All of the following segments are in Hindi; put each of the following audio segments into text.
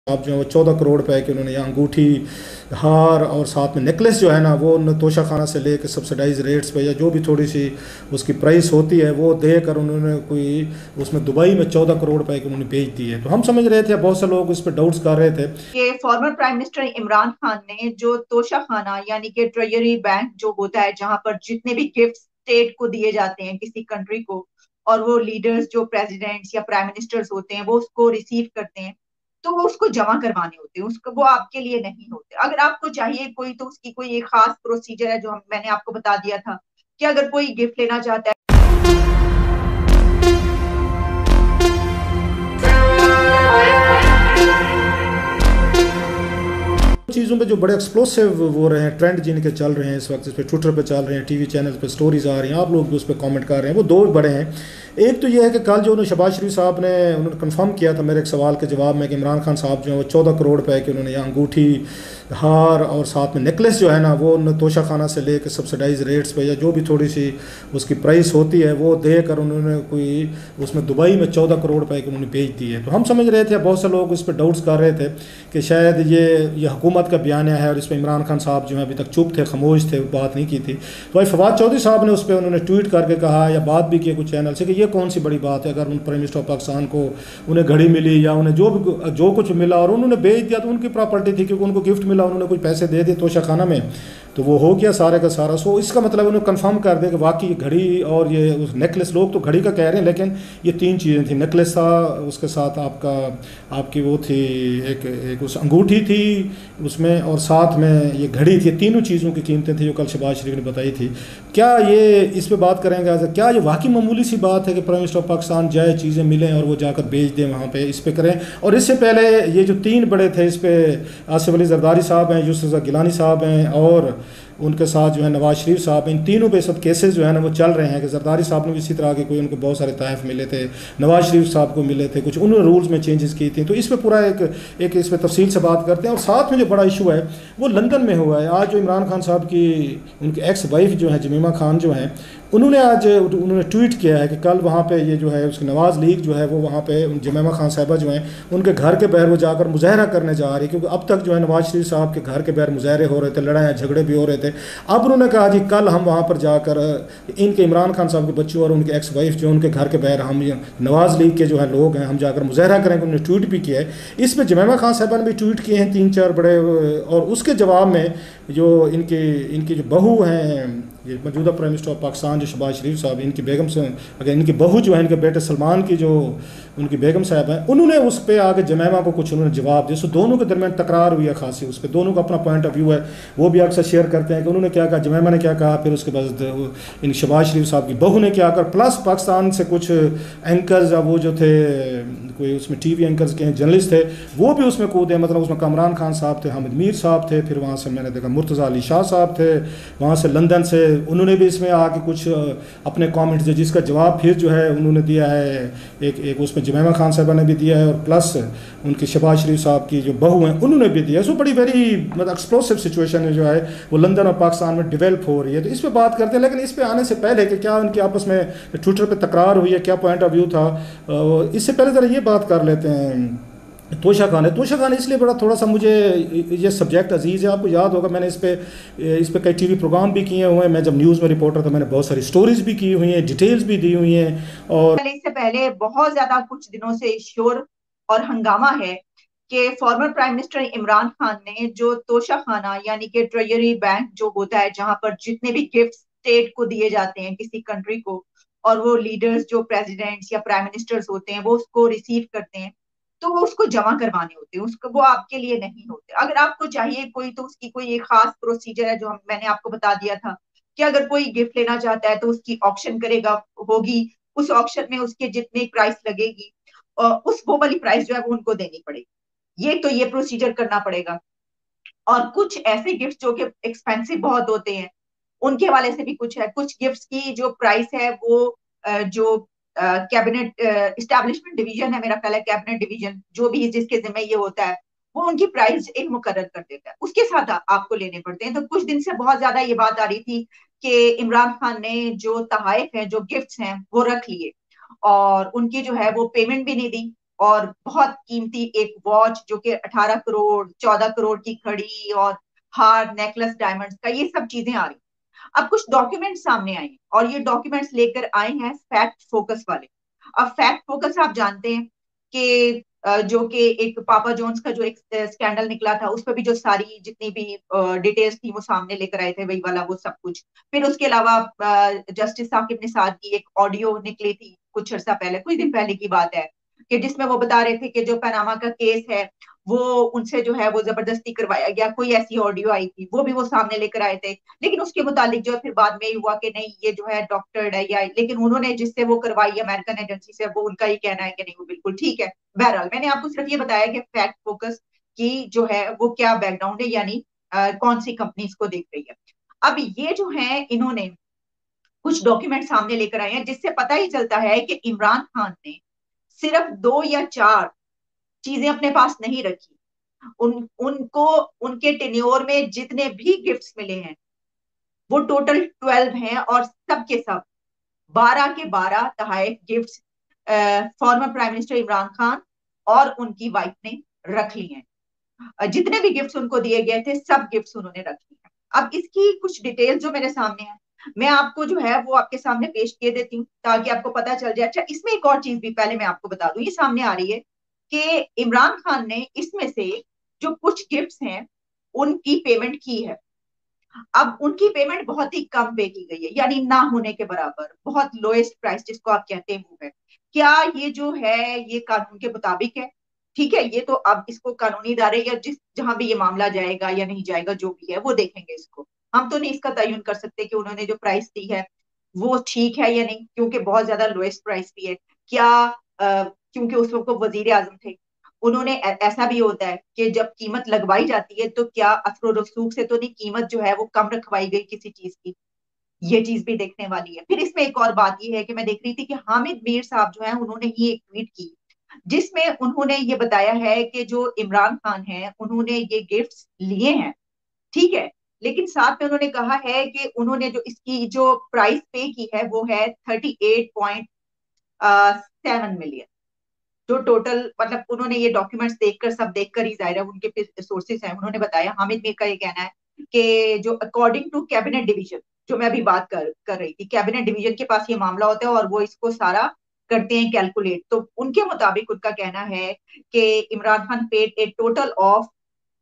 आप जो है वो 14 करोड़ रुपए की उन्होंने यहाँ अंगूठी, हार और साथ में नेकलेस जो है ना वो तोशा खाना से लेकर सब्सिडाइज रेट्स पे या जो भी थोड़ी सी उसकी प्राइस होती है वो देकर उन्होंने कोई उसमें दुबई में 14 करोड़ रुपए की उन्होंने बेच दी है। तो हम समझ रहे थे, बहुत से लोग उस पर डाउट्स कर रहे थे कि farmer prime minister Imran Khan ने जो तोशा खाना यानी कि ट्रेजरी बैंक जो होता है जहां पर जितने भी गिफ्ट स्टेट को दिए जाते हैं किसी कंट्री को, और वो लीडर्स जो प्रेसिडेंट्स या प्राइम मिनिस्टर्स होते हैं वो उसको रिसीव करते हैं, तो वो उसको जमा करवाने होते हैं, उसको वो आपके लिए नहीं होते। अगर आपको चाहिए कोई तो उसकी कोई एक खास प्रोसीजर है जो मैंने आपको बता दिया था कि अगर कोई गिफ्ट लेना चाहता है। चीज़ों पे जो बड़े एक्सप्लोसिव वो रहे हैं, ट्रेंड जिनके चल रहे हैं इस वक्त, इस पे ट्विटर पे चल रहे हैं, टीवी चैनल पे स्टोरीज आ रही हैं, आप लोग भी उस पर कमेंट कर रहे हैं, वो दो बड़े हैं। एक तो ये है कि कल जो उन्होंने शहबाज शरीफ साहब ने उन्होंने कंफर्म किया था मेरे एक सवाल के जवाब में कि इमरान खान साहब जो है वो 14 करोड़ रुपए की उन्होंने यहाँ अंगूठी, हार और साथ में नेकलेस जो है ना वो तोशा खाना से लेकर सब्सिडाइज रेट्स पे या जो भी थोड़ी सी उसकी प्राइस होती है वो देकर उन्होंने कोई उसमें दुबई में 14 करोड़ रुपए की उन्होंने बेच दी है। तो हम समझ रहे थे, बहुत से लोग उस पर डाउट्स कर रहे थे कि शायद ये हुकूमत का बयान है और इस पर इमरान खान साहब जो है अभी तक चुप थे, खामोश थे, बात नहीं की थी। तो भाई फवाद चौधरी साहब ने उस पर उन्होंने ट्वीट करके कहा या बात भी की कुछ चैनल से कि ये कौन सी बड़ी बात है, अगर उन प्राइम मिनिस्टर ऑफ पाकिस्तान को उन्हें घड़ी मिली या उन्हें जो कुछ मिला और उन्होंने बेच दिया तो उनकी प्रॉपर्टी थी, क्योंकि उनको गिफ्ट मिला, उन्होंने कुछ पैसे दे दिए तोशा खाना में, तो वो हो गया सारे का सारा। सो इसका मतलब उन्होंने कंफर्म कर दिया कि वाकई घड़ी और ये उस नेकलेस, लोग तो घड़ी का कह रहे हैं लेकिन ये तीन चीज़ें थी, नेकलेस था, उसके साथ आपकी वो थी एक उस अंगूठी थी उसमें, और साथ में ये घड़ी थी। तीनों चीज़ों की कीमतें थी जो कल शहबाज शरीफ ने बताई थी। क्या ये इस पे बात करेंगे आज, क्या ये वाकई मामूली सी बात है कि प्राइम मिनिस्टर ऑफ पाकिस्तान जाए, चीज़ें मिलें और वो जाकर बेच दें वहाँ पे, इस पे करें? और इससे पहले ये जो तीन बड़े थे इस पे आसिफ अली जरदारी साहब हैं, यूसुफ रज़ा गिलानी साहब हैं और उनके साथ जो है नवाज शरीफ साहब, इन तीनों पे सब केसेस जो है ना वो चल रहे हैं कि जरदारी साहब ने भी इसी तरह के कोई उनको बहुत सारे तहफ़ मिले थे, नवाज शरीफ साहब को मिले थे, कुछ उन्होंने रूल्स में चेंजेस की थी। तो इस पर पूरा एक इस पर तफसील से बात करते हैं। और साथ में जो बड़ा इशू है वो लंदन में हुआ है। आज जो इमरान खान साहब की उनकी एक्स वाइफ जो है जमीमा खान जो हैं, उन्होंने ट्वीट किया है कि कल वहाँ पे ये जो है उसकी नवाज़ लीग जो है वो वहाँ पे जमीमा खान साहिबा जो हैं उनके घर के बाहर वो जाकर मुजाहरा करने जा रही है, क्योंकि अब तक जो है नवाज शरीफ साहब के घर के बाहर मुजाहरे हो रहे थे, लड़ाई झगड़े भी हो रहे थे। अब उन्होंने कहा जी कल हम वहाँ पर जाकर इनके इमरान खान साहब के बच्चों और उनके एक्स वाइफ जो उनके घर के बाहर हम नवाज़ लीग के जो है लोग हैं हम जाकर मुजाहरा करेंगे। उन्होंने ट्वीट भी किया है, इस पर जमीमा खान साहिबा ने भी ट्वीट किए हैं तीन चार बड़े। और उसके जवाब में जो इनकी इनकी जो बहू हैं, ये मौजूदा प्राइम मिनिस्टर ऑफ पाकिस्तान जो शहबाज शरीफ साहब, इनकी बेगम से अगर इनकी बहू जो है इनके बेटे सलमान की जो उनकी बेगम साहब हैं, उन्होंने उस पर आगे जमैमा को कुछ उन्होंने जवाब दिया। सो दोनों के दरमियान तकरार हुई है खासी, उस पर दोनों का अपना पॉइंट ऑफ व्यू है, वो भी अक्सर शेयर करते हैं कि उन्होंने क्या कहा, जमैमा ने क्या कहा, फिर उसके बाद इन शहबाज शरीफ साहब की बहू ने क्या कर, प्लस पाकिस्तान से कुछ एंकर्स या वो जो थे कोई उसमें टीवी एंकर्स के जर्नलिस्ट थे वो भी उसमें कूदे। मतलब उसमें कमरान खान साहब थे, हामिद मीर साहब थे, फिर वहाँ से मैंने देखा मुर्तज़ा अली शाह साहब थे, वहाँ से लंदन से उन्होंने भी इसमें आके कुछ अपने कमेंट्स दिए, जिसका जवाब फिर जो है उन्होंने दिया है एक उसमें जमैमा खान साहबा ने भी दिया है और प्लस उनकी शहबाज शरीफ साहब की जो बहू हैं उन्होंने भी दिया है। सो बड़ी वेरी मतलब एक्सप्लोसिव सिचुएशन जो है वो लंदन और पाकिस्तान में डेवलप हो रही है। तो इस पर बात करते हैं, लेकिन इस पर आने से पहले कि क्या उनकी आपस में ट्विटर पर तकरार हुई है, क्या पॉइंट ऑफ व्यू था, इससे पहले ज़रा ये बात कर लेते हैं। तोशा खान इसलिए बड़ा थोड़ा सा मुझे ये सब्जेक्ट अजीज़ है। आपको याद होगा मैंने इस पे कई टीवी प्रोग्राम भी किए हुए हैं, मैं जब न्यूज़ में रिपोर्टर था मैंने बहुत सारी स्टोरीज भी की हुई हैं, डिटेल्स भी दी हुई हैं। और इससे पहले बहुत ज्यादा कुछ दिनों से शोर और हंगामा है कि farmer prime minister Imran Khan ने जो तोशा खाना यानी कि ट्रेजरी बैंक जो होता है जहां पर जितने भी गिफ्ट स्टेट को दिए जाते हैं किसी कंट्री को, और वो लीडर्स जो प्रेसिडेंट्स या प्राइम मिनिस्टर्स होते हैं वो उसको रिसीव करते हैं, तो वो उसको जमा करवाने होते हैं, उसको वो आपके लिए नहीं होते। अगर आपको चाहिए कोई तो उसकी कोई एक खास प्रोसीजर है जो मैंने आपको बता दिया था कि अगर कोई गिफ्ट लेना चाहता है तो उसकी ऑप्शन करेगा, होगी, उस ऑप्शन में उसके जितनी प्राइस लगेगी उस वो वाली प्राइस जो है वो उनको देनी पड़ेगी। ये प्रोसीजर करना पड़ेगा। और कुछ ऐसे गिफ्ट जो कि एक्सपेंसिव बहुत होते हैं उनके हवाले से भी कुछ है। कुछ गिफ्ट्स की जो प्राइस है वो जो कैबिनेट इस्टेब्लिशमेंट डिवीजन है, मेरा ख्याल है कैबिनेट डिवीजन जो भी जिसके जिम्मे ये होता है वो उनकी प्राइस एक मुकर्रर कर देता है, उसके साथ आपको लेने पड़ते हैं। तो कुछ दिन से बहुत ज्यादा ये बात आ रही थी कि इमरान खान ने जो तहाइफ है, जो गिफ्ट्स हैं वो रख लिए और उनकी जो है वो पेमेंट भी नहीं दी। और बहुत कीमती एक वॉच जो कि 18 करोड़ 14 करोड़ की घड़ी और हार नेकलेस डायमंड्स का, ये सब चीजें आ रही। अब कुछ डॉक्यूमेंट सामने आए और ये डॉक्यूमेंट्स लेकर आए हैं फैक्ट फोकस वाले। अब फैक्ट फोकस आप जानते हैं कि जो कि एक पापा जॉन्स का जो एक स्कैंडल निकला था, उस पर भी जो सारी जितनी भी डिटेल्स थी वो सामने लेकर आए थे, वही वाला वो सब कुछ। फिर उसके अलावा जस्टिस साकिब निसार की एक ऑडियो निकली थी कुछ अर्सा पहले, कुछ दिन पहले की बात है, कि जिसमें वो बता रहे थे कि जो पनामा का केस है वो उनसे जो है वो जबरदस्ती करवाया गया, कोई ऐसी ऑडियो आई थी, वो भी वो सामने लेकर आए थे। लेकिन उसके मुतालिक जो है फिर बाद में हुआ कि नहीं ये जो है डॉक्टर्ड है, या लेकिन उन्होंने जिससे वो करवाई अमेरिकन एजेंसी से, वो उनका ही कहना है कि नहीं वो बिल्कुल ठीक है। बहरहाल मैंने आपको सिर्फ ये बताया कि फैक्ट फोकस की जो है वो क्या बैकग्राउंड है, यानी कौन सी कंपनी इसको देख रही है। अब ये जो है इन्होंने कुछ डॉक्यूमेंट सामने लेकर आए हैं जिससे पता ही चलता है कि इमरान खान ने सिर्फ 2 या 4 चीजें अपने पास नहीं रखी। उनको उनके टेन्योर में जितने भी गिफ्ट्स मिले हैं वो टोटल 12 हैं, और सब के सब 12 के 12 तहाइफ gifts former prime minister Imran Khan और उनकी वाइफ ने रख ली हैं। जितने भी गिफ्ट्स उनको दिए गए थे सब गिफ्ट्स उन्होंने रख ली हैं। अब इसकी कुछ डिटेल्स जो मेरे सामने है, मैं आपको जो है वो आपके सामने पेश किए देती हूँ ताकि आपको पता चल जाए। अच्छा, इसमें एक और चीज भी पहले मैं आपको बता दूं, ये सामने आ रही है कि इमरान खान ने इसमें से जो कुछ गिफ्ट्स हैं उनकी पेमेंट की है। अब उनकी पेमेंट बहुत ही कम पे की गई है, यानी ना होने के बराबर, बहुत लोएस्ट प्राइस जिसको आप कहते हैं वो है। क्या ये जो है ये कानून के मुताबिक है? ठीक है, ये तो अब इसको कानूनी इदारे या जिस जहां भी ये मामला जाएगा या नहीं जाएगा जो भी है वो देखेंगे इसको। हम तो नहीं इसका तयन कर सकते कि उन्होंने जो प्राइस दी है वो ठीक है या नहीं, क्योंकि बहुत ज्यादा लोएस्ट प्राइस भी है। क्या क्योंकि उस वक्त वो वजीर आजम थे, उन्होंने ऐसा भी होता है कि जब कीमत लगवाई जाती है तो क्या असर रसूख से तो नहीं कीमत जो है वो कम रखवाई गई किसी चीज की। ये चीज भी देखने वाली है। फिर इसमें एक और बात ये है कि मैं देख रही थी कि हामिद मीर साहब जो है उन्होंने ही एक ट्वीट की जिसमें उन्होंने ये बताया है कि जो इमरान खान है उन्होंने ये गिफ्ट्स लिए हैं, ठीक है, लेकिन साथ में उन्होंने कहा है कि उन्होंने जो इसकी जो प्राइस पे की है वो है 38.7 मिलियन। जो टोटल मतलब उन्होंने ये डॉक्यूमेंट्स देखकर सब देखकर ही जाहिर है उनके सोर्सेस हैं, उन्होंने बताया। हामिद मीर का ये कहना है कि जो अकॉर्डिंग टू कैबिनेट डिवीजन, जो मैं अभी बात कर रही थी, कैबिनेट डिवीजन के पास ये मामला होता है और वो इसको सारा करते हैं कैलकुलेट। तो उनके मुताबिक उनका कहना है कि Imran Khan paid A total of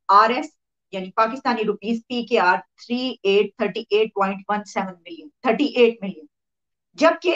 RS यानी Pakistani rupees PKR 3838.17 million, 38 million, जबकि